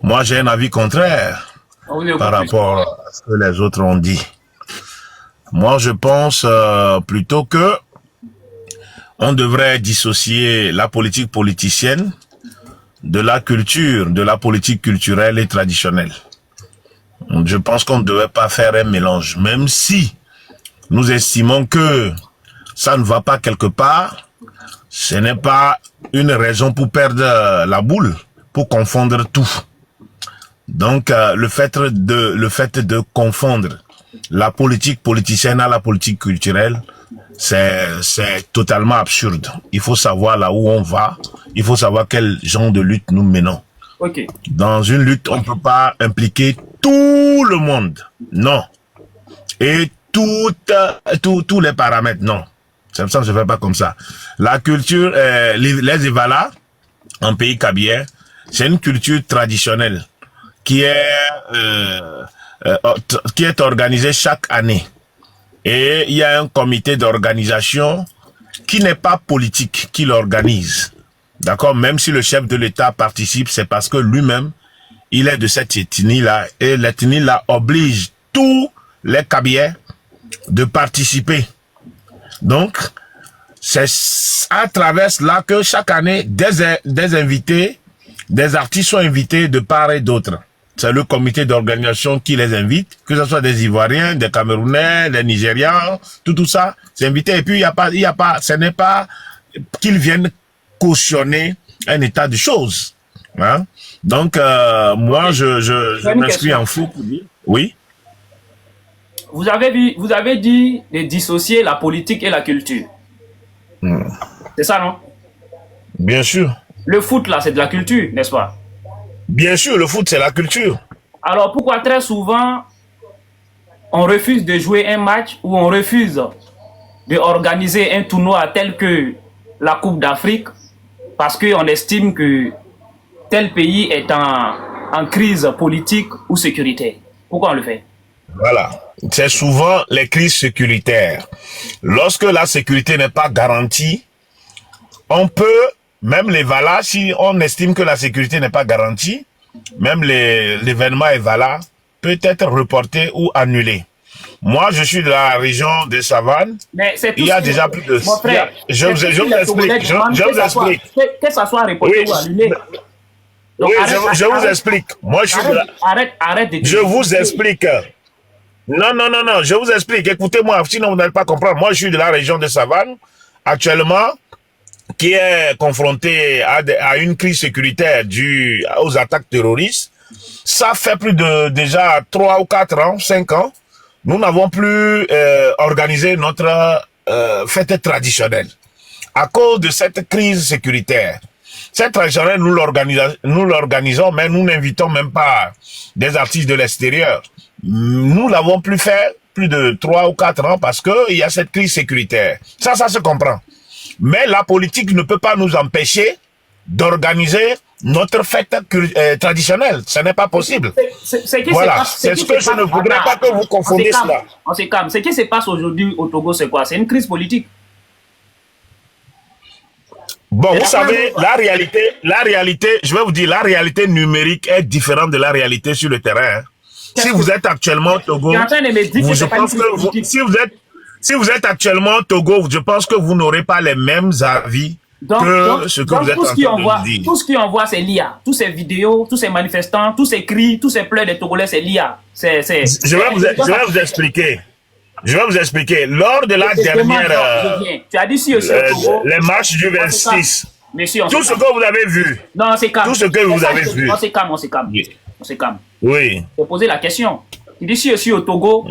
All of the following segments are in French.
Moi, j'ai un avis contraire par rapport à ce que les autres ont dit. Moi, je pense plutôt que on devrait dissocier la politique politicienne de la culture, de la politique culturelle et traditionnelle. Je pense qu'on ne devrait pas faire un mélange, même si nous estimons que ça ne va pas quelque part, ce n'est pas une raison pour perdre la boule, pour confondre tout. Donc, le fait de confondre la politique politicienne à la politique culturelle, c'est totalement absurde. Il faut savoir là où on va, il faut savoir quel genre de lutte nous menons. Okay. Dans une lutte, on ne peut pas impliquer tout le monde, non. Et tous les paramètres, non. Ça ne se fait pas comme ça. La culture, les Evala, en pays kabyer, c'est une culture traditionnelle qui est organisée chaque année. Et il y a un comité d'organisation qui n'est pas politique, qui l'organise. D'accord? Même si le chef de l'État participe, c'est parce que lui-même, il est de cette ethnie-là. Et l'ethnie-là oblige tous les Kabyers de participer. Donc, c'est à travers cela que chaque année, des invités, des artistes sont invités de part et d'autre. C'est le comité d'organisation qui les invite, que ce soit des Ivoiriens, des Camerounais, des Nigérians, tout ça, c'est invité. Et puis, ce n'est pas qu'ils viennent cautionner un état de choses. Hein? Donc, moi, je m'inscris en faux pour dire. Oui. Vous avez dit de dissocier la politique et la culture. C'est ça, non? Bien sûr. Le foot, là, c'est de la culture, n'est-ce pas? Bien sûr, le foot, c'est la culture. Alors, pourquoi très souvent, on refuse de jouer un match ou on refuse d'organiser un tournoi tel que la Coupe d'Afrique parce qu'on estime que tel pays est en crise politique ou sécuritaire? Pourquoi on le fait? Voilà. C'est souvent les crises sécuritaires. Lorsque la sécurité n'est pas garantie, on peut, même les Vala, si on estime que la sécurité n'est pas garantie, même l'événement Evala peut être reporté ou annulé. Moi, je suis de la région de Savane. Mais il y a déjà plus de... Mon frère, je vous explique. Que ça soit reporté ou annulé. Donc, oui, je vous explique. Moi, je suis de la... Arrête de dire. Je vous explique. Non, je vous explique. Écoutez-moi, sinon vous n'allez pas comprendre. Moi, je suis de la région de Savane, actuellement, qui est confronté à une crise sécuritaire due aux attaques terroristes. Ça fait plus de déjà 3 ou 4 ans, 5 ans. Nous n'avons plus organisé notre fête traditionnelle à cause de cette crise sécuritaire. Cette traditionnelle, nous l'organisons, mais nous n'invitons même pas des artistes de l'extérieur. Nous l'avons plus fait plus de 3 ou 4 ans parce qu'il y a cette crise sécuritaire. Ça se comprend. Mais la politique ne peut pas nous empêcher d'organiser notre fête traditionnelle. Ce n'est pas possible. Voilà, c'est ce que je ne voudrais pas que vous confondiez cela. On se calme. Ce qui se passe aujourd'hui au Togo, c'est quoi? C'est une crise politique. Bon, vous savez, la réalité, je vais vous dire, la réalité numérique est différente de la réalité sur le terrain. Si vous êtes actuellement au Togo, si vous êtes actuellement au Togo, je pense que vous n'aurez pas les mêmes avis que ce que vous êtes en train de dire. Tout ce qui envoie, c'est l'IA. Tous ces vidéos, tous ces manifestants, tous ces cris, tous ces pleurs des Togolais, c'est l'IA. Je vais vous expliquer. Lors de la dernière... Tu as dit si aussi les marches du 26. Monsieur, tout ce que vous avez vu. Non, c'est calme. Tout ce que vous avez vu. On se calme. Oui. Je vais poser la question. Tu dis si aussi au Togo,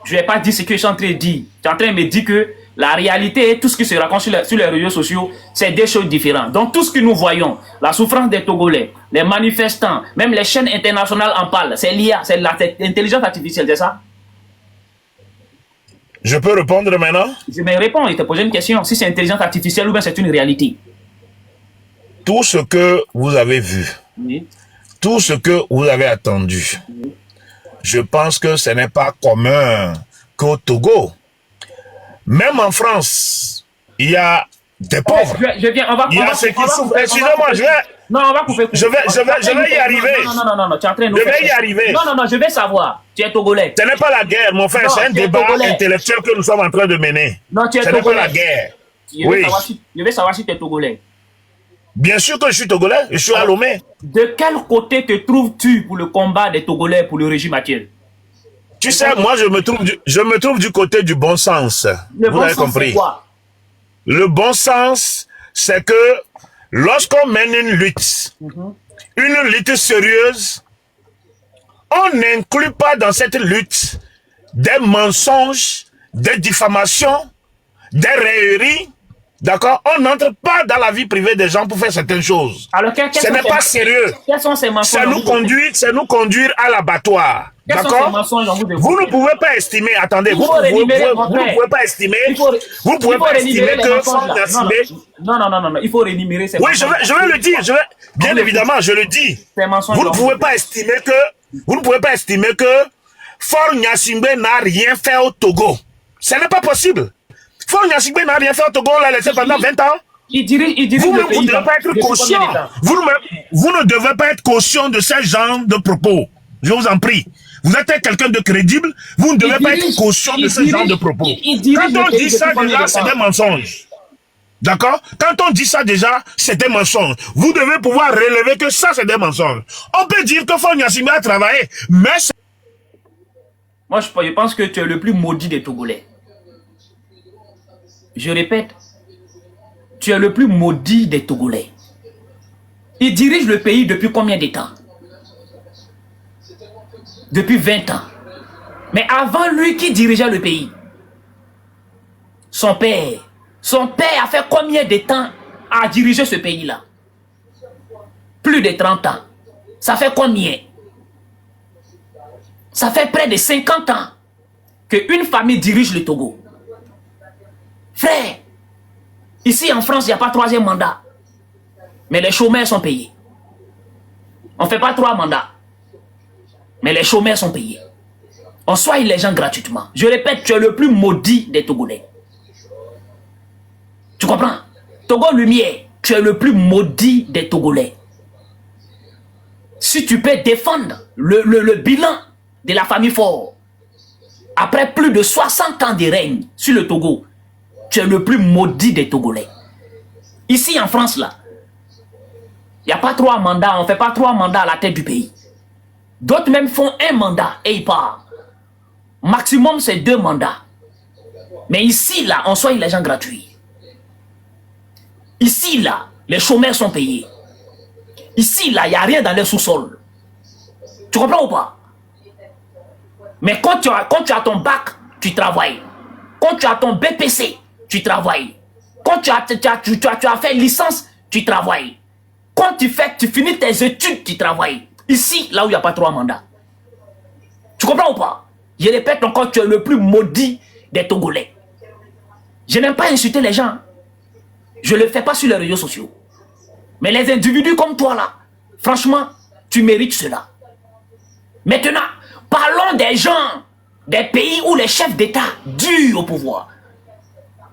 je ne vais pas dire ce que je suis en train de dire. Tu es en train de me dire que la réalité, tout ce qui se raconte sur les réseaux sociaux, c'est des choses différentes. Donc tout ce que nous voyons, la souffrance des Togolais, les manifestants, même les chaînes internationales en parlent. C'est l'IA, c'est l'intelligence artificielle, c'est ça? Je peux répondre maintenant? Je me réponds, je te pose une question. Si c'est intelligence artificielle ou bien c'est une réalité? Tout ce que vous avez vu, oui. Tout ce que vous avez attendu, oui. Je pense que ce n'est pas commun qu'au Togo. Même en France, il y a des pauvres. Je viens, on va il y a ceux qui souffrent. Excusez-moi, Non, on va couper. Je vais y arriver. Non, tu es en train de nous Je faire vais y chier. arriver. Non, je vais savoir. Tu es togolais. Ce n'est pas la guerre, mon frère, Non, c'est un tu es débat togolais. intellectuel que nous sommes en train de mener. Non, tu es Ce n'est pas togolais. la guerre. Je vais savoir si tu es togolais. Bien sûr que je suis togolais, je suis à Lomé. De quel côté te trouves-tu pour le combat des Togolais pour le régime actuel? Tu sais, moi, je me trouve du côté du bon sens. Le Vous bon avez sens, compris. c'est quoi? Le bon sens, c'est que lorsqu'on mène une lutte sérieuse, on n'inclut pas dans cette lutte des mensonges, des diffamations, des railleries. D'accord? On n'entre pas dans la vie privée des gens pour faire certaines choses. Alors, Ce n'est pas sérieux. Quels sont ces mensonges? C'est nous conduire à l'abattoir. Quels sont ces mensonges en vous de Vous ne pouvez pas estimer, attendez, vous ne pouvez pas estimer, vous ne pouvez pas estimer que Non, il faut rémunérer ces mensonges. Oui, je vais le dire, bien évidemment, je le dis. Vous ne pouvez pas estimer que Faure Gnassingbé n'a rien fait au Togo. Ce n'est pas possible. Faure Gnassingbé n'a rien fait au Togo, on l'a laissé pendant 20 ans. Il dirige Vous le pays. ne devez pas être conscient. Vous ne devez pas être conscient de ce genre de propos. Je vous en prie. Vous êtes quelqu'un de crédible, vous ne devez pas être conscient de ce genre de propos. Quand on dit ça déjà, c'est des mensonges. D'accord? Quand on dit ça déjà, c'est des mensonges. Vous devez pouvoir relever que ça, c'est des mensonges. On peut dire que Faure Gnassingbé a travaillé, mais moi, je pense que tu es le plus maudit des Togolais. Je répète, tu es le plus maudit des Togolais. Il dirige le pays depuis combien de temps? Depuis 20 ans. Mais avant lui, qui dirigeait le pays? Son père. Son père a fait combien de temps à diriger ce pays-là? Plus de 30 ans. Ça fait combien? Ça fait près de 50 ans qu'une famille dirige le Togo. Frère, ici en France, il n'y a pas troisième mandat. Mais les chômeurs sont payés. On ne fait pas 3 mandats. Mais les chômeurs sont payés. On soigne les gens gratuitement. Je répète, tu es le plus maudit des Togolais. Tu comprends? Togo Lumière, tu es le plus maudit des Togolais. Si tu peux défendre le bilan de la famille Faure, après plus de 60 ans de règne sur le Togo, tu es le plus maudit des Togolais. Ici en France, là, il n'y a pas 3 mandats, on ne fait pas 3 mandats à la tête du pays. D'autres même font 1 mandat et ils partent. Maximum, c'est 2 mandats. Mais ici, là, on soigne les gens gratuits. Ici, là, les chômeurs sont payés. Ici, là, il n'y a rien dans le sous-sol. Tu comprends ou pas? Mais quand tu as ton bac, tu travailles. Quand tu as ton BPC, tu travailles. Quand tu as fait licence, tu travailles. Quand tu finis tes études, tu travailles. Ici, là où il n'y a pas 3 mandats. Tu comprends ou pas? Je répète encore, tu es le plus maudit des Togolais. Je n'aime pas insulter les gens. Je ne le fais pas sur les réseaux sociaux. Mais les individus comme toi là, franchement, tu mérites cela. Maintenant, parlons des gens, des pays où les chefs d'État durent au pouvoir.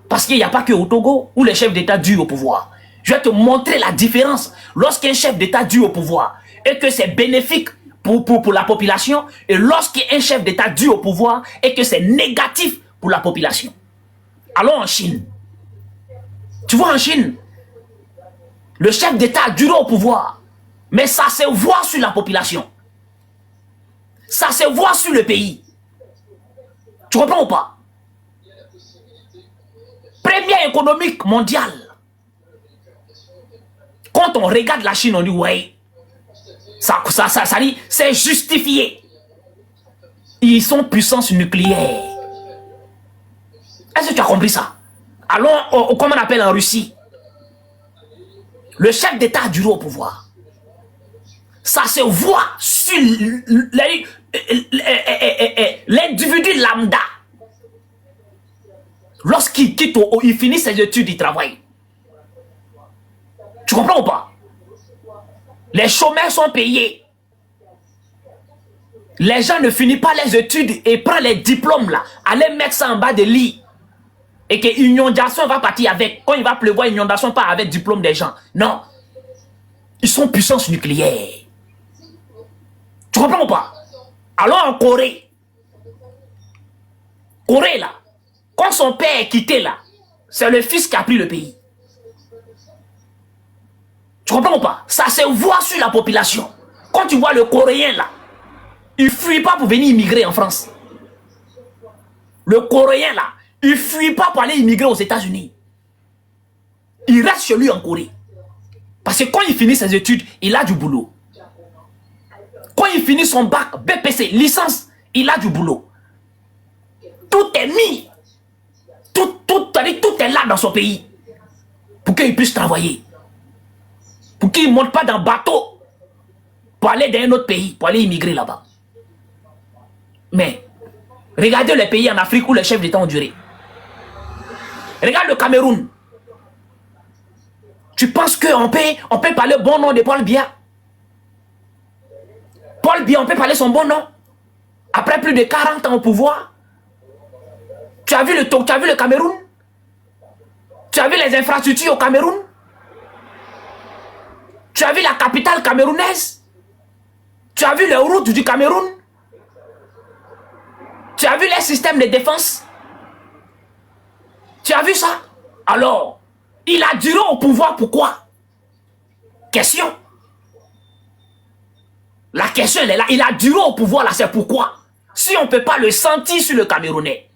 Parce qu'il n'y a pas que au Togo où les chefs d'État durent au pouvoir. Je vais te montrer la différence lorsqu'un chef d'État dure au pouvoir et que c'est bénéfique pour la population, et lorsqu'un chef d'État dure au pouvoir et que c'est négatif pour la population. Allons en Chine. Tu vois, en Chine, le chef d'État dure au pouvoir, mais ça se voit sur la population. Ça se voit sur le pays. Tu comprends ou pas? Première économique mondiale. Quand on regarde la Chine, on dit ouais, ça dit, c'est justifié. Ils sont puissance nucléaire. Est-ce que tu as compris ça? Allons, comme on appelle en Russie, le chef d'État dure au pouvoir. Ça se voit sur l'individu lambda. Lorsqu'il quitte, il finit ses études, il travaille. Tu comprends ou pas? Les chômeurs sont payés. Les gens ne finissent pas les études et prennent les diplômes là, allez mettre ça en bas de lit. Et que l'inondation va partir avec. Quand il va pleuvoir, l'inondation part avec diplôme des gens. Non. Ils sont puissance nucléaire. Tu comprends ou pas? Allons en Corée. Corée, là. Quand son père est quitté, là, c'est le fils qui a pris le pays. Tu comprends ou pas? Ça se voit sur la population. Quand tu vois le Coréen, là, il ne fuit pas pour venir immigrer en France. Le Coréen, là, il ne fuit pas pour aller immigrer aux États-Unis. Il reste chez lui en Corée. Parce que quand il finit ses études, il a du boulot. Quand il finit son bac, BPC, licence, il a du boulot. Tout est mis. Tout est là dans son pays. Pour qu'il puisse travailler. Pour qu'il ne monte pas dans le bateau. Pour aller dans un autre pays. Pour aller immigrer là-bas. Mais, regardez les pays en Afrique où les chefs d'État ont duré. Regarde le Cameroun. Tu penses qu'on peut parler bon nom de Paul Biya? Paul Biya, on peut parler son bon nom? Après plus de 40 ans au pouvoir? Tu as vu le Cameroun? Tu as vu les infrastructures au Cameroun? Tu as vu la capitale camerounaise? Tu as vu les routes du Cameroun? Tu as vu les systèmes de défense? Tu as vu ça? Alors, il a duré au pouvoir, pourquoi? Question. La question, elle est là. Il a duré au pouvoir, là, c'est pourquoi? Si on ne peut pas le sentir sur le Camerounais,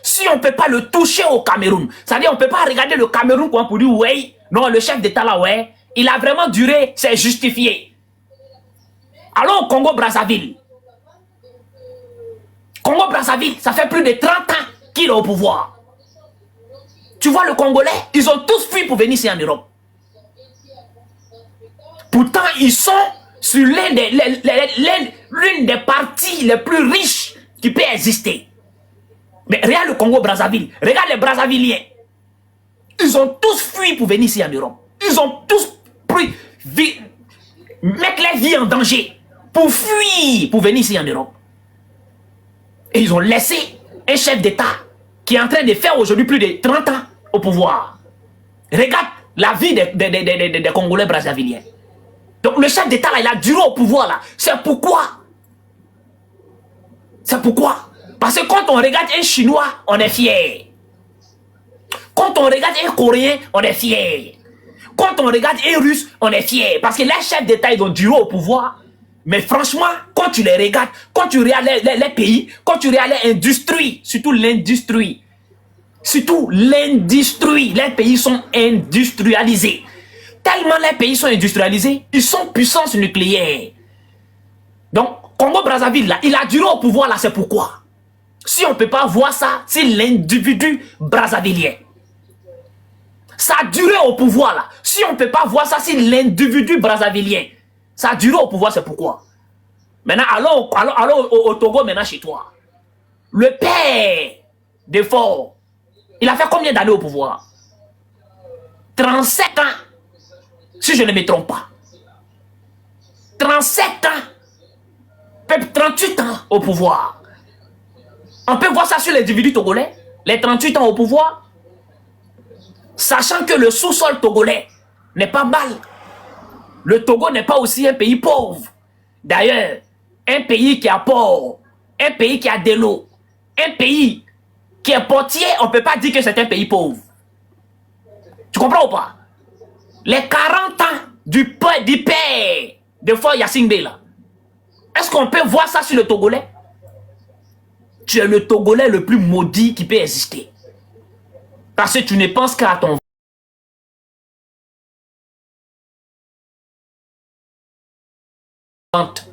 si on ne peut pas le toucher au Cameroun, c'est-à-dire on ne peut pas regarder le Cameroun pour dire, ouais, non, le chef d'État là, ouais, il a vraiment duré, c'est justifié. Allons au Congo-Brazzaville. Congo-Brazzaville, ça fait plus de 30 ans qu'il est au pouvoir. Tu vois le Congolais, ils ont tous fui pour venir ici en Europe. Pourtant, ils sont sur l'une des parties les plus riches qui peut exister. Mais regarde le Congo-Brazzaville, regarde les Brazzavilliens. Ils ont tous fui pour venir ici en Europe. Ils ont tous pris, mettre leur vie en danger pour fuir pour venir ici en Europe. Et ils ont laissé un chef d'État qui est en train de faire aujourd'hui plus de 30 ans au pouvoir. Regarde la vie des Congolais brazzavilliens. Donc le chef d'État là, il a duré au pouvoir là. C'est pourquoi? C'est pourquoi? Parce que quand on regarde un Chinois, on est fier. Quand on regarde un Coréen, on est fier. Quand on regarde un Russe, on est fier. Parce que les chefs d'État, ils ont duré au pouvoir. Mais franchement, quand tu les regardes, quand tu regardes les pays, quand tu regardes l'industrie, surtout l'industrie, les pays sont industrialisés. Tellement les pays sont industrialisés, ils sont puissance nucléaire. Donc, Congo-Brazzaville, là, il a duré au pouvoir, là, c'est pourquoi? Si on ne peut pas voir ça, c'est l'individu brazzavillien. Ça a duré au pouvoir, là. Si on ne peut pas voir ça, c'est l'individu brazzavillien. Ça a duré au pouvoir, c'est pourquoi? Maintenant, allons au Togo, maintenant, chez toi. Le père de Faure, il a fait combien d'années au pouvoir? 37 ans, si je ne me trompe pas. 37 ans, peut-être 38 ans au pouvoir. On peut voir ça sur l'individu togolais, les 38 ans au pouvoir, sachant que le sous-sol togolais n'est pas mal. Le Togo n'est pas aussi un pays pauvre. D'ailleurs, un pays qui a port, un pays qui a de l'eau, un pays qui est portier, on ne peut pas dire que c'est un pays pauvre. Tu comprends ou pas? Les 40 ans du père de Faure Gnassingbé là, est-ce qu'on peut voir ça sur le Togolais? Tu es le Togolais le plus maudit qui peut exister. Parce que tu ne penses qu'à ton ventre.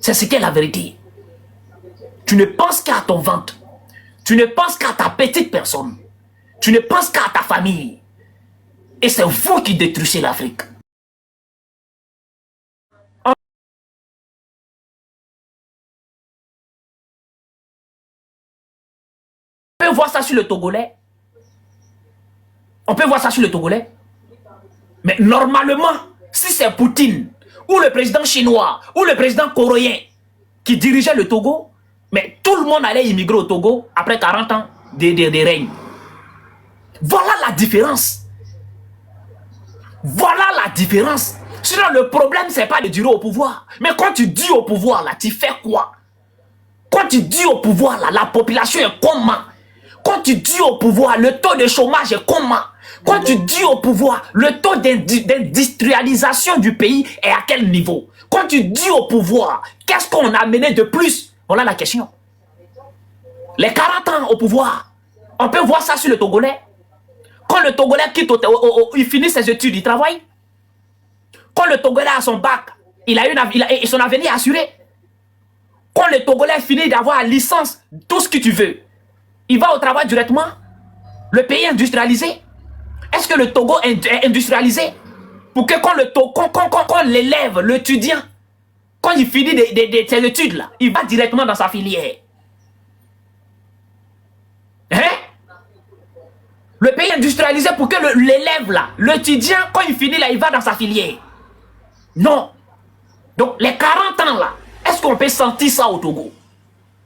C'est ce qu'est la vérité. Tu ne penses qu'à ton ventre. Tu ne penses qu'à ta petite personne. Tu ne penses qu'à ta famille. Et c'est vous qui détruisez l'Afrique. On peut voir ça sur le Togolais. On peut voir ça sur le Togolais. Mais normalement, si c'est Poutine, ou le président chinois, ou le président coréen qui dirigeait le Togo, mais tout le monde allait immigrer au Togo après 40 ans de règne. Voilà la différence. Voilà la différence. Sinon, le problème, c'est pas de durer au pouvoir. Mais quand tu dis au pouvoir, là, tu fais quoi? Quand tu dis au pouvoir, là, la population est comment? Quand tu dis au pouvoir, le taux de chômage est comment? Quand tu dis au pouvoir, le taux d'industrialisation du pays est à quel niveau? Quand tu dis au pouvoir, qu'est-ce qu'on a amené de plus? Voilà la question. Les 40 ans au pouvoir, on peut voir ça sur le Togolais. Quand le Togolais quitte, il finit ses études, il travaille. Quand le Togolais a son bac, il a son avenir assuré. Quand le Togolais finit d'avoir la licence, tout ce que tu veux, il va au travail directement. Le pays est industrialisé. Est-ce que le Togo est industrialisé? Pour que quand l'élève, l'étudiant, quand il finit ses études, là, il va directement dans sa filière. Hein? Le pays est industrialisé pour que l'élève, là, l'étudiant, quand il finit, là, il va dans sa filière. Non. Donc, les 40 ans, là, est-ce qu'on peut sentir ça au Togo?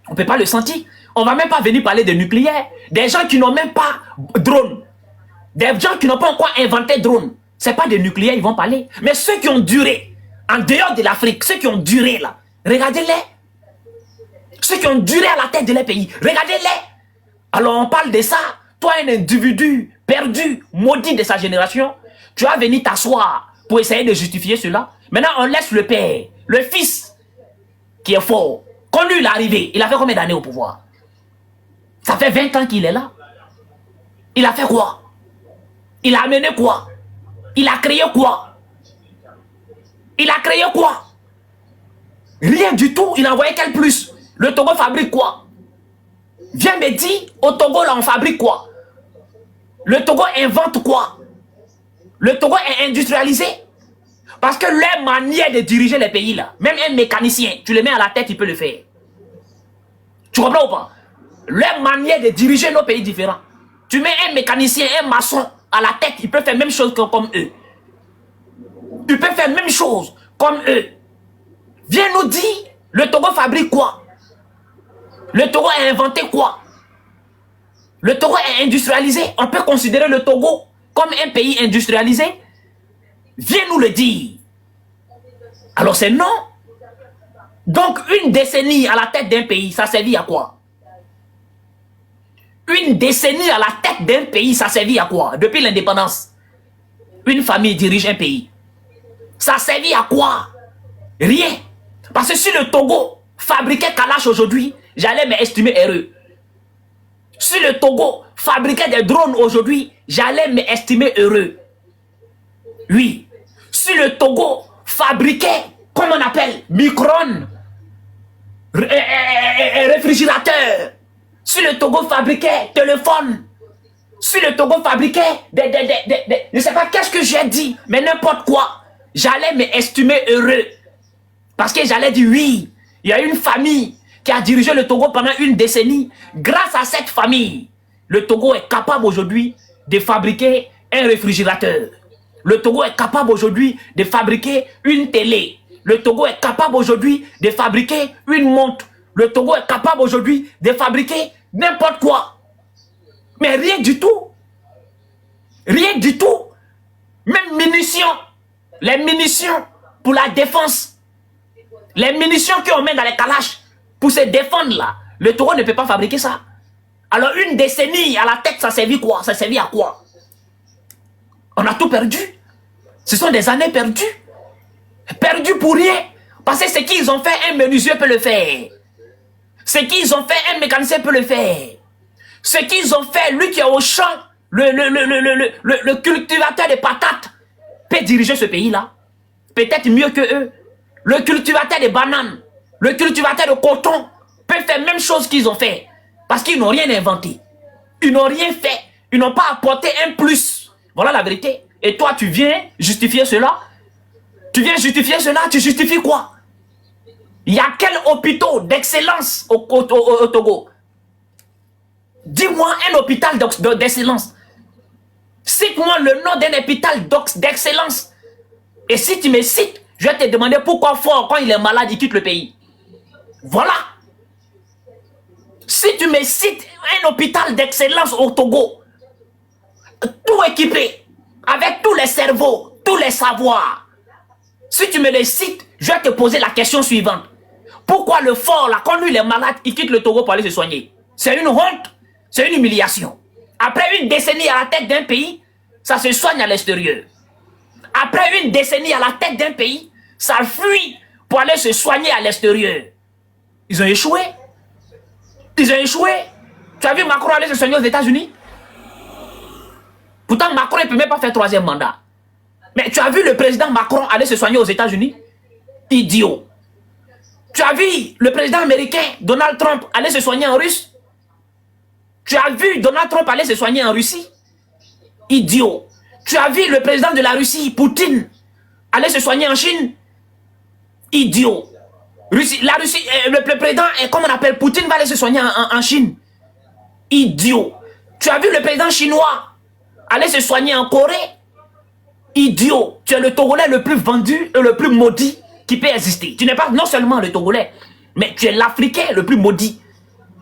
On ne peut pas le sentir. On ne va même pas venir parler de nucléaire. Des gens qui n'ont même pas drone. Des gens qui n'ont pas encore inventé drone. Ce n'est pas de nucléaire, ils vont parler. Mais ceux qui ont duré, en dehors de l'Afrique, ceux qui ont duré là, regardez-les. Ceux qui ont duré à la tête de leur pays, regardez-les. Alors on parle de ça. Toi, un individu perdu, maudit de sa génération, tu vas venir t'asseoir pour essayer de justifier cela. Maintenant, on laisse le père, le fils, qui est fort. Quand lui, il est arrivé, il a fait combien d'années au pouvoir? Ça fait 20 ans qu'il est là. Il a fait quoi? Il a amené quoi? Il a créé quoi? Il a créé quoi? Rien du tout. Il a envoyé quel plus? Le Togo fabrique quoi? Viens me dire, au Togo, là, on fabrique quoi? Le Togo invente quoi? Le Togo est industrialisé. Parce que leur manière de diriger les pays, là, même un mécanicien, tu le mets à la tête, il peut le faire. Tu comprends ou pas? Leur manière de diriger nos pays différents. Tu mets un mécanicien, un maçon à la tête, il peut faire la même chose comme eux. Il peut faire la même chose comme eux. Viens nous dire, le Togo fabrique quoi? Le Togo a inventé quoi? Le Togo est industrialisé. On peut considérer le Togo comme un pays industrialisé? Viens nous le dire. Alors c'est non. Donc une décennie à la tête d'un pays, ça servit à quoi? Une décennie à la tête d'un pays, ça servit à quoi? Depuis l'indépendance, une famille dirige un pays. Ça servit à quoi? Rien. Parce que si le Togo fabriquait Kalash aujourd'hui, j'allais m'estimer heureux. Si le Togo fabriquait des drones aujourd'hui, j'allais m'estimer heureux. Oui. Si le Togo fabriquait, comment on appelle, micro-ondes, réfrigérateur, si le Togo fabriquait téléphone, si le Togo fabriquait je ne sais pas qu'est-ce que j'ai dit, mais n'importe quoi, j'allais m'estimer heureux. Parce que j'allais dire oui, il y a une famille qui a dirigé le Togo pendant une décennie. Grâce à cette famille, le Togo est capable aujourd'hui de fabriquer un réfrigérateur. Le Togo est capable aujourd'hui de fabriquer une télé. Le Togo est capable aujourd'hui de fabriquer une montre. Le Togo est capable aujourd'hui de fabriquer n'importe quoi. Mais rien du tout. Rien du tout. Même munitions. Les munitions pour la défense. Les munitions qu'on met dans les Kalash pour se défendre là. Le Togo ne peut pas fabriquer ça. Alors une décennie à la tête, ça servit quoi? Ça servit à quoi? On a tout perdu. Ce sont des années perdues. Perdues pour rien. Parce que ce qu'ils ont fait, un menuisier peut le faire. Ce qu'ils ont fait, un mécanicien peut le faire. Ce qu'ils ont fait, lui qui est au champ, le cultivateur de patates, peut diriger ce pays-là. Peut-être mieux que eux. Le cultivateur de bananes, le cultivateur de coton, peut faire la même chose qu'ils ont fait. Parce qu'ils n'ont rien inventé. Ils n'ont rien fait. Ils n'ont pas apporté un plus. Voilà la vérité. Et toi, tu viens justifier cela? Tu viens justifier cela? Tu justifies quoi? Il y a quel hôpital d'excellence au Togo? Dis-moi un hôpital d'excellence. Cite-moi le nom d'un hôpital d'excellence. Et si tu me cites, je vais te demander pourquoi Fort, quand il est malade, il quitte le pays. Voilà. Si tu me cites un hôpital d'excellence au Togo, tout équipé, avec tous les cerveaux, tous les savoirs, Si tu me les cites, je vais te poser la question suivante. Pourquoi le fort, là, quand lui, il est malade, il quitte le Togo pour aller se soigner? C'est une honte, c'est une humiliation. Après une décennie à la tête d'un pays, ça se soigne à l'extérieur. Après une décennie à la tête d'un pays, ça fuit pour aller se soigner à l'extérieur. Ils ont échoué. Ils ont échoué. Tu as vu Macron aller se soigner aux États-Unis? Pourtant, Macron ne peut même pas faire 3e mandat. Mais tu as vu le président Macron aller se soigner aux États-Unis? Idiot. Tu as vu le président américain Donald Trump aller se soigner en Russe? Tu as vu Donald Trump aller se soigner en Russie? Idiot. Tu as vu le président de la Russie, Poutine, aller se soigner en Chine? Idiot. La Russie, le président, comme on appelle Poutine, va aller se soigner en Chine? Idiot. Tu as vu le président chinois aller se soigner en Corée? Idiot. Tu es le Togolais le plus vendu et le plus maudit qui peut exister. Tu n'es pas non seulement le Togolais, mais tu es l'Africain le plus maudit.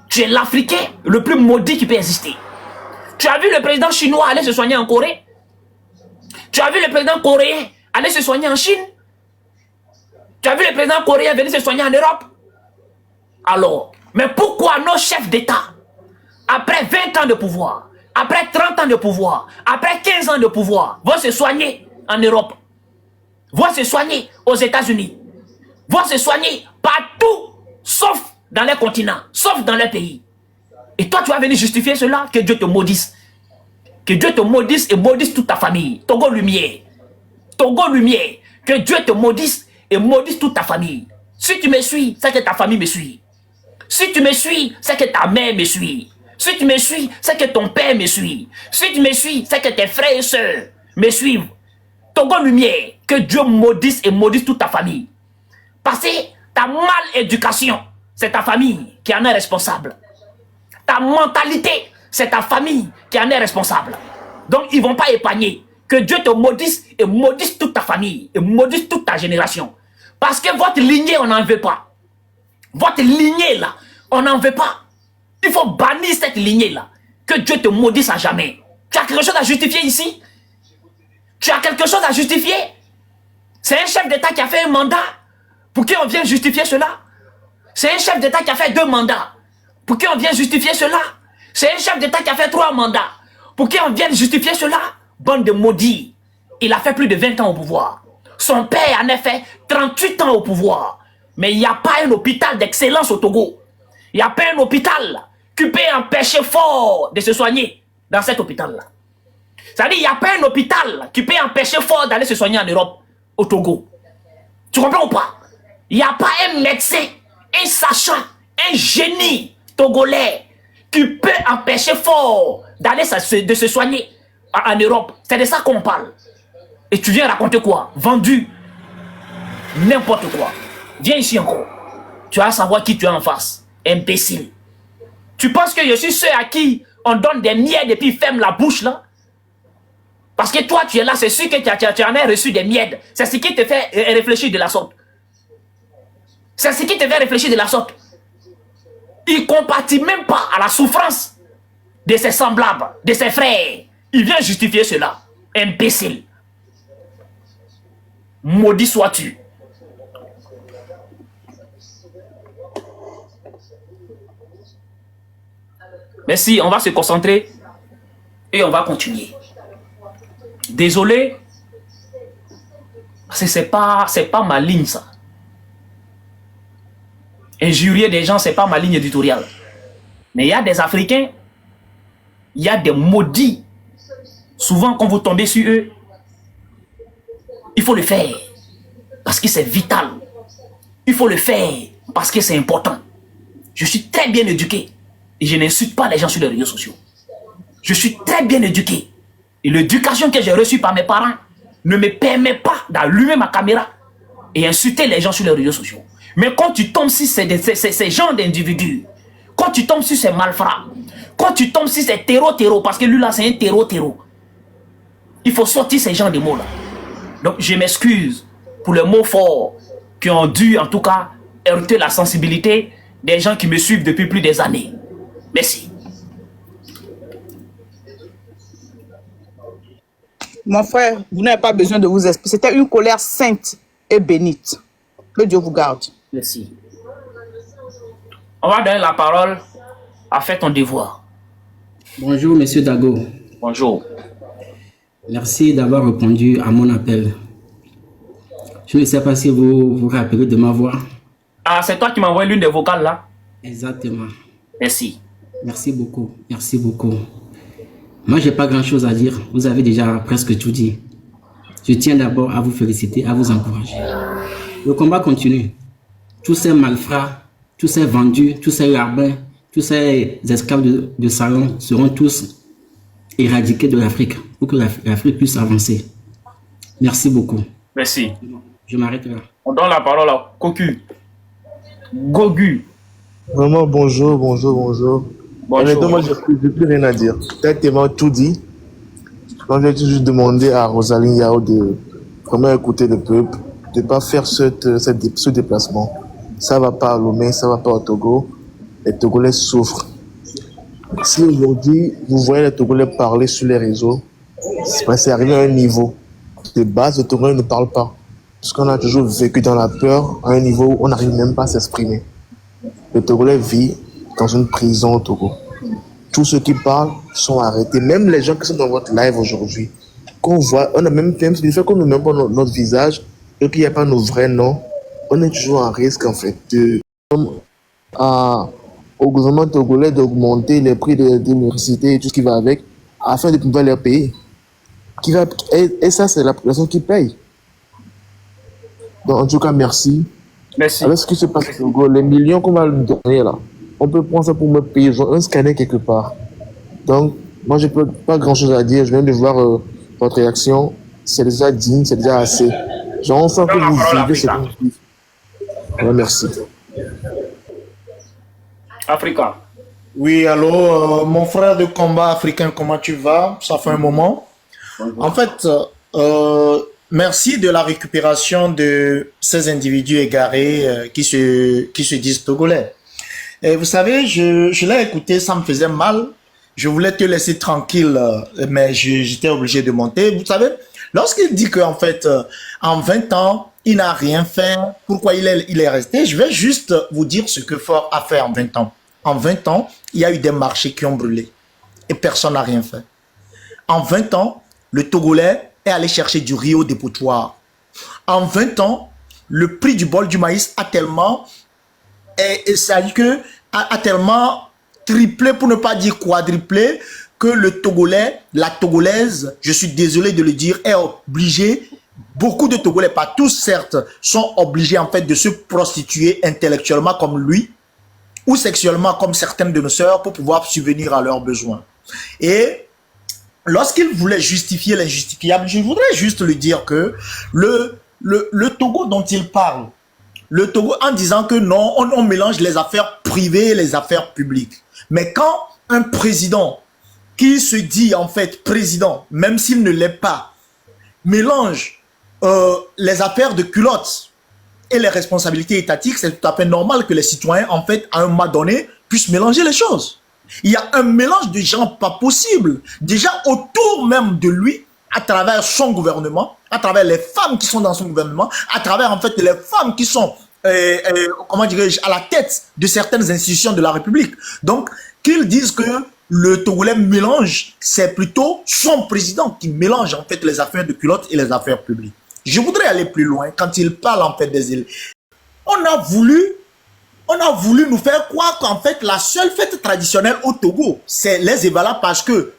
Tu es l'Africain le plus maudit qui peut exister. Tu as vu le président chinois aller se soigner en Corée? Tu as vu le président coréen aller se soigner en Chine? Tu as vu le président coréen venir se soigner en Europe? Alors, mais pourquoi nos chefs d'État, après 20 ans de pouvoir, après 30 ans de pouvoir, après 15 ans de pouvoir, vont se soigner en Europe, vont se soigner aux États-Unis, vont se soigner partout, sauf dans les continents, sauf dans les pays? Et toi, tu vas venir justifier cela? Que Dieu te maudisse. Que Dieu te maudisse et maudisse toute ta famille. Togo Lumière. Togo Lumière. Que Dieu te maudisse et maudisse toute ta famille. Si tu me suis, c'est que ta famille me suit. Si tu me suis, c'est que ta mère me suit. Si tu me suis, c'est que ton père me suit. Si tu me suis, c'est que tes frères et sœurs me suivent. Togo Lumière. Que Dieu maudisse et maudisse toute ta famille. Parce que ta mal-éducation, c'est ta famille qui en est responsable. Ta mentalité, c'est ta famille qui en est responsable. Donc, ils ne vont pas épargner. Que Dieu te maudisse et maudisse toute ta famille et maudisse toute ta génération. Parce que votre lignée, on n'en veut pas. Votre lignée, là, on n'en veut pas. Il faut bannir cette lignée-là. Que Dieu te maudisse à jamais. Tu as quelque chose à justifier ici? Tu as quelque chose à justifier? C'est un chef d'État qui a fait un mandat. Pour qui on vient justifier cela? C'est un chef d'État qui a fait 2 mandats. Pour qui on vient justifier cela? C'est un chef d'État qui a fait 3 mandats. Pour qui on vient justifier cela? Bande de maudits. Il a fait plus de 20 ans au pouvoir. Son père en a fait 38 ans au pouvoir. Mais il n'y a pas un hôpital d'excellence au Togo. Il n'y a pas un hôpital qui peut empêcher fort de se soigner dans cet hôpital-là. C'est-à-dire qu'il n'y a pas un hôpital qui peut empêcher fort d'aller se soigner en Europe, au Togo. Tu comprends ou pas? Il n'y a pas un médecin, un sachant, un génie togolais qui peut empêcher fort d'aller de se soigner en Europe. C'est de ça qu'on parle. Et tu viens raconter quoi? Vendu. N'importe quoi. Viens ici encore. Tu vas savoir qui tu es en face. Imbécile. Tu penses que je suis ceux à qui on donne des miettes et puis ils ferment la bouche là? Parce que toi tu es là, c'est sûr que tu en as reçu des miettes. C'est ce qui te fait réfléchir de la sorte. C'est ce qui te fait réfléchir de la sorte. Il ne compatit même pas à la souffrance de ses semblables, de ses frères. Il vient justifier cela. Imbécile. Maudit sois-tu. Merci, on va se concentrer et on va continuer. Désolé, parce que c'est pas ma ligne ça. Injurier des gens, c'est pas ma ligne éditoriale. Mais il y a des Africains, il y a des maudits. Souvent, quand vous tombez sur eux, il faut le faire parce que c'est vital. Il faut le faire parce que c'est important. Je suis très bien éduqué et je n'insulte pas les gens sur les réseaux sociaux. Je suis très bien éduqué et l'éducation que j'ai reçue par mes parents ne me permet pas d'allumer ma caméra et insulter les gens sur les réseaux sociaux. Mais quand tu tombes sur ces gens d'individus, quand tu tombes sur ces malfrats, quand tu tombes sur ces terreaux, parce que lui là c'est un terreau, il faut sortir ces gens de mots là. Donc je m'excuse pour les mots forts qui ont dû en tout cas heurter la sensibilité des gens qui me suivent depuis plus des années. Merci. Mon frère, vous n'avez pas besoin de vous expliquer. C'était une colère sainte. et bénite. Que Dieu vous garde. Merci. On va donner la parole à faire ton devoir. Bonjour, Monsieur Dago. Bonjour. Merci d'avoir répondu à mon appel. Je ne sais pas si vous vous rappelez de ma voix. Ah, c'est toi qui m'as envoyé l'une des vocales là? Exactement. Merci. Merci beaucoup. Merci beaucoup. Moi, j'ai pas grand-chose à dire. Vous avez déjà presque tout dit. Je tiens d'abord à vous féliciter, à vous encourager. Le combat continue. Tous ces malfrats, tous ces vendus, tous ces rabbins, tous ces esclaves de salon seront tous éradiqués de l'Afrique pour que l'Afrique puisse avancer. Merci beaucoup. Merci. Je m'arrête là. On donne la parole à Cocu. Gogu. Vraiment, bonjour, bonjour, bonjour. Honnêtement, moi, je n'ai plus rien à dire. Tu as tellement tout dit. Donc, j'ai juste demandé à Rosaline Yao de vraiment écouter le peuple, de ne pas faire ce déplacement. Ça ne va pas à Lomé, ça ne va pas au Togo. Les Togolais souffrent. Si aujourd'hui, vous voyez les Togolais parler sur les réseaux, c'est arrivé à un niveau. De base, les Togolais ne parlent pas. Parce qu'on a toujours vécu dans la peur à un niveau où on n'arrive même pas à s'exprimer. Les Togolais vivent dans une prison au Togo. Tous ceux qui parlent sont arrêtés. Même les gens qui sont dans votre live aujourd'hui, qu'on voit, on a même fait fait qu'on ne met pas notre visage et qu'il n'y a pas nos vrais noms, on est toujours en risque en fait au gouvernement togolais d'augmenter les prix de l'université et tout ce qui va avec afin de pouvoir les payer. Et ça, c'est la population qui paye. Donc, en tout cas, merci. Merci. Avec ce qui se passe au Togo, les millions qu'on va nous donner là, on peut prendre ça pour me payer. Ils ont un scanner quelque part. Donc, moi, je n'ai pas grand-chose à dire. Je viens de voir votre réaction. C'est déjà digne, c'est déjà assez. Genre, on sent que vous vivez ce qu'on vit. Ouais, merci. Africa. Oui, allô, mon frère de combat africain, comment tu vas? Ça fait un moment. En fait, merci de la récupération de ces individus égarés qui se disent togolais. Et vous savez, je l'ai écouté, ça me faisait mal. Je voulais te laisser tranquille, mais j'étais obligé de monter. Vous savez, lorsqu'il dit qu'en fait, en 20 ans, il n'a rien fait, pourquoi il est resté, je vais juste vous dire ce que Fort a fait en 20 ans. En 20 ans, il y a eu des marchés qui ont brûlé et personne n'a rien fait. En 20 ans, le Togolais est allé chercher du riz au dépotoir. En 20 ans, le prix du bol du maïs a tellement, a tellement triplé, pour ne pas dire quadruplé, que le Togolais, la Togolaise, je suis désolé de le dire, est obligé, beaucoup de Togolais, pas tous certes, sont obligés en fait de se prostituer intellectuellement comme lui, ou sexuellement comme certaines de nos sœurs pour pouvoir subvenir à leurs besoins. Et lorsqu'il voulait justifier l'injustifiable, je voudrais juste lui dire que le Togo dont il parle, le Togo en disant que non, on mélange les affaires privées et les affaires publiques. Mais quand un président qui se dit en fait président, même s'il ne l'est pas, mélange les affaires de culottes et les responsabilités étatiques, c'est tout à fait normal que les citoyens, en fait, à un moment donné, puissent mélanger les choses. Il y a un mélange de gens pas possible. Déjà, autour même de lui, à travers son gouvernement, à travers les femmes qui sont dans son gouvernement, à travers, en fait, les femmes qui sont, comment dirais-je, à la tête de certaines institutions de la République. Donc, qu'ils disent que le Togolais mélange, c'est plutôt son président qui mélange, en fait, les affaires de culottes et les affaires publiques. Je voudrais aller plus loin quand il parle en fait des îles. On a voulu nous faire croire qu'en fait la seule fête traditionnelle au Togo, c'est les Evala parce que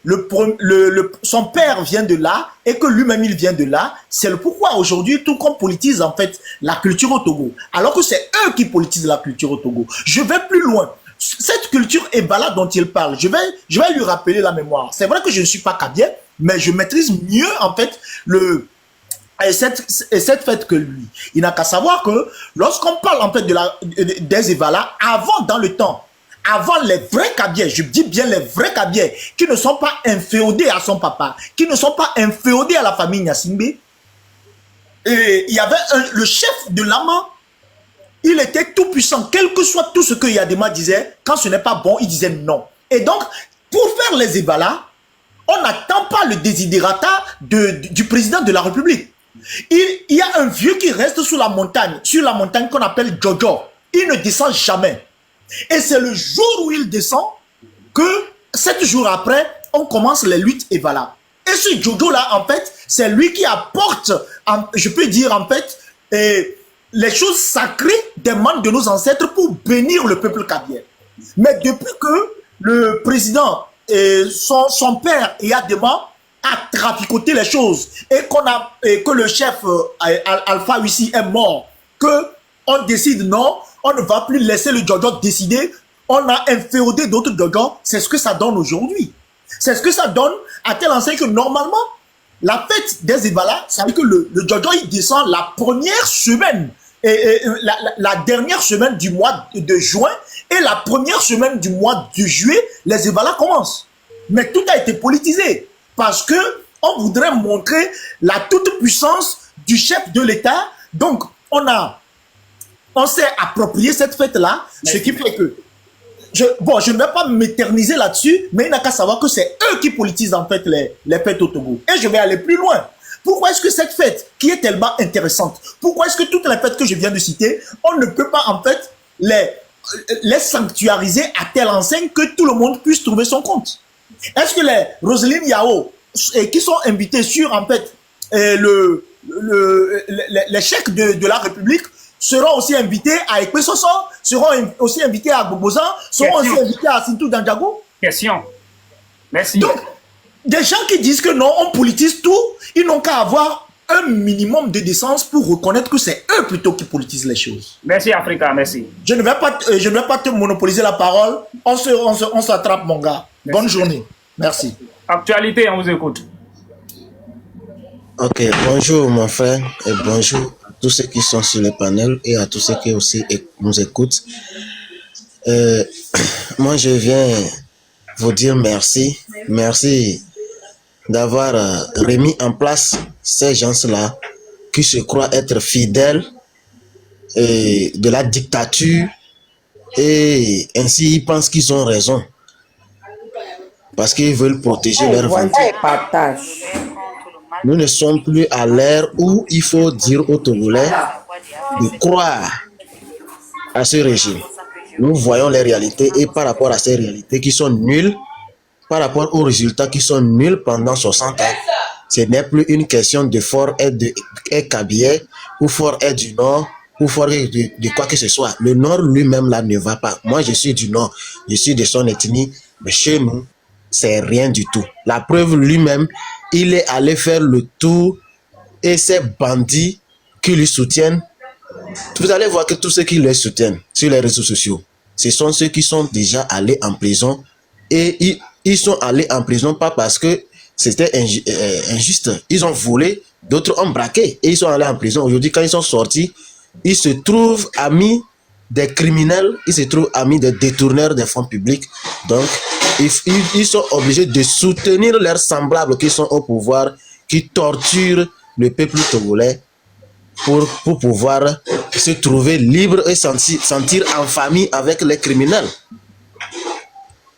son père vient de là et que lui-même il vient de là. C'est le pourquoi aujourd'hui tout qu'on politise en fait la culture au Togo. Alors que c'est eux qui politisent la culture au Togo. Je vais plus loin. Cette culture Ebala dont il parle, je vais lui rappeler la mémoire. C'est vrai que je ne suis pas kabien, mais je maîtrise mieux en fait cette fête que lui. Il n'a qu'à savoir que lorsqu'on parle en fait des Evala, avant dans le temps, avant les vrais Kabiens, je dis bien les vrais Kabiens, qui ne sont pas inféodés à son papa, qui ne sont pas inféodés à la famille Nyasingbe, et il y avait le chef de Lama, il était tout puissant, quel que soit tout ce que Yadema disait, quand ce n'est pas bon, il disait non. Et donc, pour faire les Evala, on n'attend pas le désiderata du président de la République. Il y a un vieux qui reste sur la montagne qu'on appelle Jojo. Il ne descend jamais. Et c'est le jour où il descend que 7 jours après, on commence les luttes et voilà. Et ce Jojo-là, en fait, c'est lui qui apporte, je peux dire, en fait, les choses sacrées des mains de nos ancêtres pour bénir le peuple kabyle. Mais depuis que le président et son père Yadema a traficoté les choses et que le chef Alpha ici est mort, que on décide non, on ne va plus laisser le Jojo décider, on a inféodé d'autres Jojo, c'est ce que ça donne aujourd'hui. C'est ce que ça donne à tel enseigne que normalement, la fête des Evala, ça veut dire que le Jojo il descend la première semaine, la dernière semaine du mois de juin et la première semaine du mois de juillet, les Evala commencent. Mais tout a été politisé parce que on voudrait montrer la toute-puissance du chef de l'État. Donc, on s'est approprié cette fête-là, ce qui fait que je ne vais pas m'éterniser là-dessus, mais il n'a qu'à savoir que c'est eux qui politisent en fait les fêtes au Togo. Et je vais aller plus loin. Pourquoi est-ce que cette fête, qui est tellement intéressante, pourquoi est-ce que toutes les fêtes que je viens de citer, on ne peut pas en fait les sanctuariser à telle enseigne que tout le monde puisse trouver son compte? Est-ce que les Roselyne Yao, qui sont invités sur en fait les chèques de la République, seront aussi invités à Ekpesoso, seront aussi invités à Boboza, seront aussi invités à Sintou Danjago? Question. Merci. Donc, des gens qui disent que non, on politise tout, ils n'ont qu'à avoir un minimum de décence pour reconnaître que c'est eux plutôt qui politisent les choses. Merci Africa, merci. Je ne vais pas te monopoliser la parole. On s'attrape, mon gars. Merci. Bonne journée. Merci. Actualité, on vous écoute. Ok, bonjour mon frère et bonjour à tous ceux qui sont sur le panel et à tous ceux qui aussi nous écoutent. Moi, je viens vous dire merci. Merci d'avoir remis en place ces gens-là qui se croient être fidèles de la dictature et ainsi ils pensent qu'ils ont raison parce qu'ils veulent protéger leur ventre. Nous ne sommes plus à l'ère où il faut dire aux Togolais de croire à ce régime. Nous voyons les réalités et par rapport à ces réalités qui sont nulles, par rapport aux résultats qui sont nuls pendant 60 ans, ce n'est plus une question de Fort est Kabylie ou Fort est du Nord ou Fort est de quoi que ce soit. Le Nord lui-même là ne va pas. Moi je suis du Nord, je suis de son ethnie, mais chez nous, c'est rien du tout. La preuve lui-même, il est allé faire le tour et ces bandits qui lui soutiennent, vous allez voir que tous ceux qui les soutiennent sur les réseaux sociaux, ce sont ceux qui sont déjà allés en prison et ils sont allés en prison pas parce que c'était injuste. Ils ont volé, d'autres ont braqué et ils sont allés en prison. Aujourd'hui, quand ils sont sortis, ils se trouvent amis des criminels, ils se trouvent amis des détourneurs des fonds publics. Donc, ils sont obligés de soutenir leurs semblables qui sont au pouvoir, qui torturent le peuple togolais pour pouvoir se trouver libre et sentir en famille avec les criminels.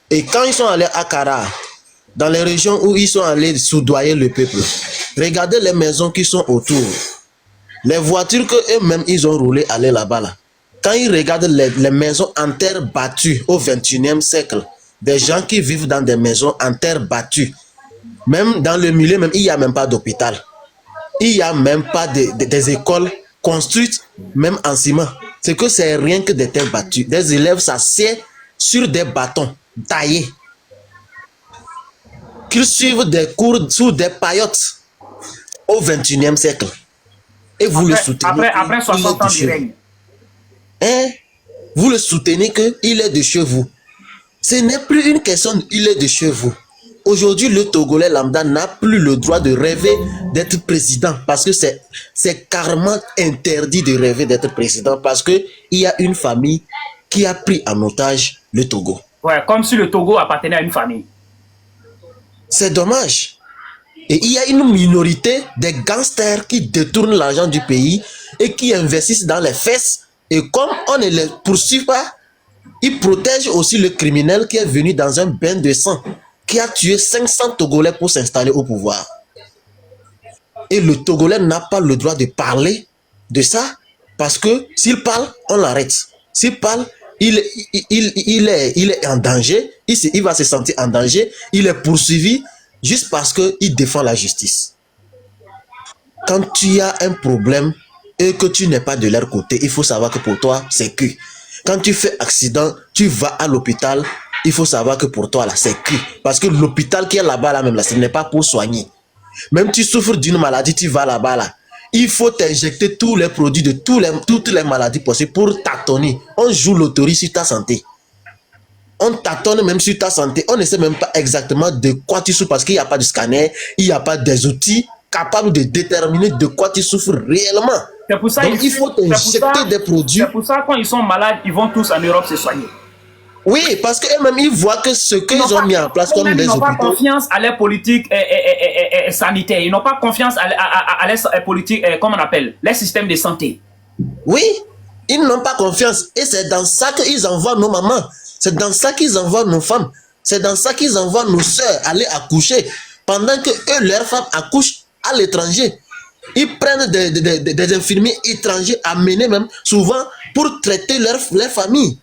Et quand ils sont allés à Kara, dans les régions où ils sont allés soudoyer le peuple, regardez les maisons qui sont autour, les voitures qu'eux-mêmes ils ont roulées aller là-bas. Là. Quand ils regardent les maisons en terre battue au 21e siècle, des gens qui vivent dans des maisons en terre battue, même dans le milieu, même, il n'y a même pas d'hôpital. Il n'y a même pas des écoles construites, même en ciment. C'est que c'est rien que des terres battues. Des élèves s'assiedent sur des bâtons taillés. Qu'ils suivent des cours sous des paillotes au 21e siècle. Et vous le soutenez. Après 60 ans de règne. Hein? Vous le soutenez qu'il est de chez vous. Ce n'est plus une question il est de chez vous. Aujourd'hui, le Togolais lambda n'a plus le droit de rêver d'être président parce que c'est carrément interdit de rêver d'être président parce qu'il y a une famille qui a pris en otage le Togo. Ouais, comme si le Togo appartenait à une famille. C'est dommage. Et il y a une minorité des gangsters qui détournent l'argent du pays et qui investissent dans les fesses. Et comme on ne les poursuit pas, ils protègent aussi le criminel qui est venu dans un bain de sang, qui a tué 500 Togolais pour s'installer au pouvoir. Et le Togolais n'a pas le droit de parler de ça, parce que s'il parle, on l'arrête. S'il parle, il est en danger, il va se sentir en danger, il est poursuivi juste parce qu'il défend la justice. Quand tu as un problème et que tu n'es pas de leur côté, il faut savoir que pour toi, c'est que. Quand tu fais accident, tu vas à l'hôpital, il faut savoir que pour toi, là, c'est que. Parce que l'hôpital qui est là-bas, là même, là, ce n'est pas pour soigner. Même tu souffres d'une maladie, tu vas là-bas, là. Il faut t'injecter tous les produits de toutes les maladies possibles pour tâtonner. On joue l'autorité sur ta santé. On tâtonne même sur ta santé. On ne sait même pas exactement de quoi tu souffres parce qu'il n'y a pas de scanner, il n'y a pas des outils capables de déterminer de quoi tu souffres réellement. C'est pour ça, donc il faut t'injecter des produits. C'est pour ça quand ils sont malades, ils vont tous en Europe se soigner. Oui, parce qu'eux-mêmes, ils voient que ce qu'ils ont mis en place comme des hôpitaux... Ils n'ont pas confiance à leur politique sanitaire. Ils n'ont pas confiance à leur politique, comment on appelle, leur système de santé. Oui, ils n'ont pas confiance. Et c'est dans ça qu'ils envoient nos mamans. C'est dans ça qu'ils envoient nos femmes. C'est dans ça qu'ils envoient nos soeurs aller accoucher. Pendant que eux, leurs femmes accouchent à l'étranger. Ils prennent des infirmiers étrangers amenés même souvent pour traiter leur famille.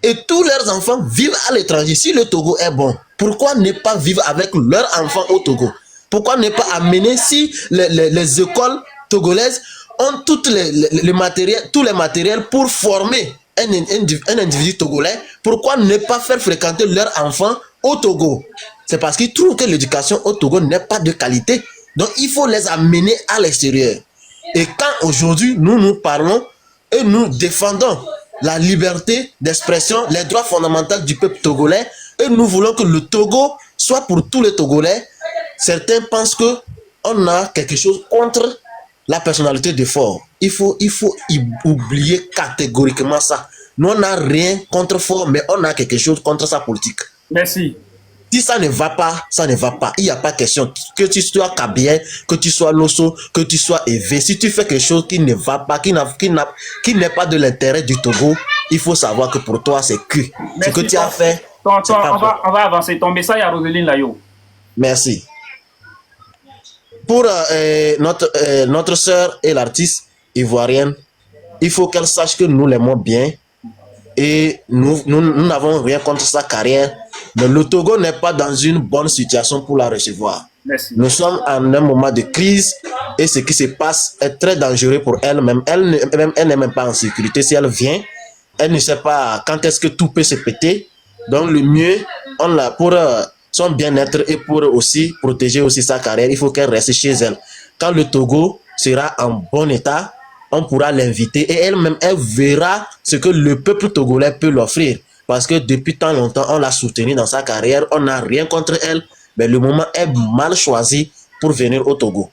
Et tous leurs enfants vivent à l'étranger. Si le Togo est bon, pourquoi ne pas vivre avec leurs enfants au Togo? Pourquoi ne pas amener, si les écoles togolaises ont tous les matériels pour former un individu togolais, pourquoi ne pas faire fréquenter leurs enfants au Togo? C'est parce qu'ils trouvent que l'éducation au Togo n'est pas de qualité. Donc il faut les amener à l'extérieur. Et quand aujourd'hui nous parlons et nous défendons la liberté d'expression, les droits fondamentaux du peuple togolais, et nous voulons que le Togo soit pour tous les Togolais, certains pensent qu'on a quelque chose contre la personnalité de Faure. Il faut oublier catégoriquement ça. Nous, on n'a rien contre Faure, mais on a quelque chose contre sa politique. Merci. Si ça ne va pas, ça ne va pas. Il n'y a pas question. Que tu sois Kabien, que tu sois Losso, que tu sois Evé. Si tu fais quelque chose qui ne va pas, qui n'est pas de l'intérêt du Togo, il faut savoir que pour toi, c'est que. Ce que tu as fait. On va avancer. Ton message à Roseline Layo. Merci. Pour notre sœur et l'artiste ivoirienne, il faut qu'elle sache que nous l'aimons bien. Et nous n'avons rien contre sa carrière. Mais le Togo n'est pas dans une bonne situation pour la recevoir. Merci. Nous sommes en un moment de crise et ce qui se passe est très dangereux pour elle-même. Elle n'est même pas en sécurité. Si elle vient, elle ne sait pas quand est-ce que tout peut se péter. Donc le mieux, pour son bien-être et pour aussi protéger aussi sa carrière, il faut qu'elle reste chez elle. Quand le Togo sera en bon état, on pourra l'inviter et elle-même, elle verra ce que le peuple togolais peut l'offrir. Parce que depuis tant longtemps, on l'a soutenue dans sa carrière, on n'a rien contre elle, mais le moment est mal choisi pour venir au Togo.